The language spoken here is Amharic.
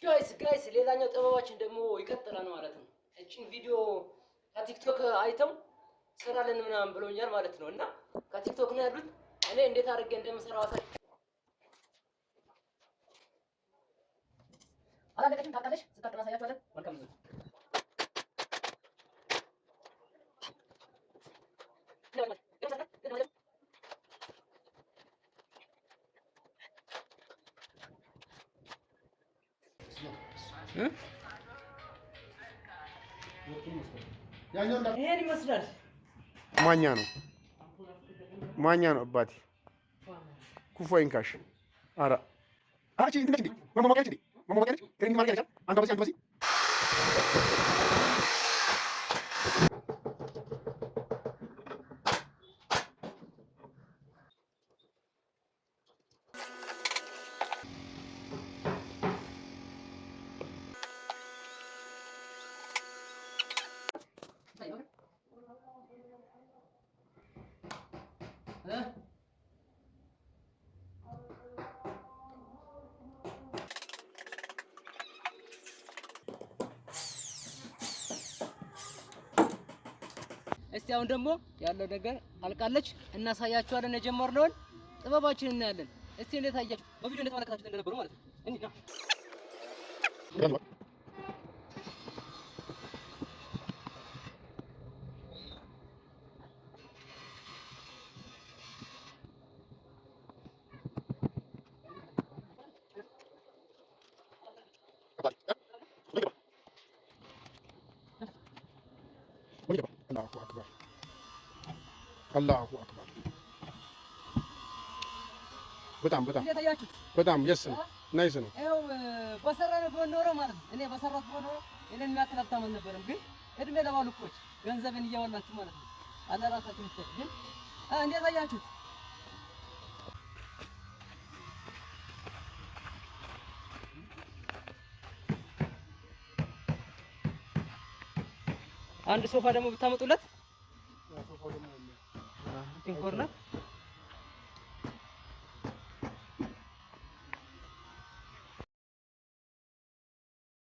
ጋይስ ሌላኛው ጥበባችን ደግሞ ይቀጥላል ማለት ነው። እቺን ቪዲዮ ከቲክቶክ አይተው ሰራለን ምናምን ብሎኛል ማለት ነው። እና ከቲክቶክ ነው ያሉት። እኔ እንዴት አድርጌ እንደምሰራው አላለቀችም ታውቃለሽ። ስታጥና ሳያችኋለን። መልካም ነው። ይሄን ይመስላል። ማኛ ነው አባቴ ኩፎይንካሽ አራ አቺ እንት እንዴ ማማማቂያች ትሬኒንግ ማድረግ ያለቻል አንተ በዚህ እስቲ አሁን ደግሞ ያለው ነገር አልቃለች እናሳያችኋለን። የጀመርነውን ጥበባችንን እናያለን። እስቲ እንዴት አያችሁ? በቪዲዮ እንዴት ተመለከታችሁት እንደነበሩ ማለት ነው። እንዴ አላሁ አክበር በጣም የስ ነው ናይስ ነው። ይኸው በሰራን ኖሮ ማለት ነው። እኔ በሰራት ኖሮ እኔን የሚያክል ሀብታም አልነበረም። ግን እድሜ ለባሉኮች ገንዘብን እያወላችሁ ማለት ነው። አለ ራሳችሁ ምትሰጥ ግን እንዴት አያችሁት? አንድ ሶፋ ደግሞ ብታመጡለት ኮርነር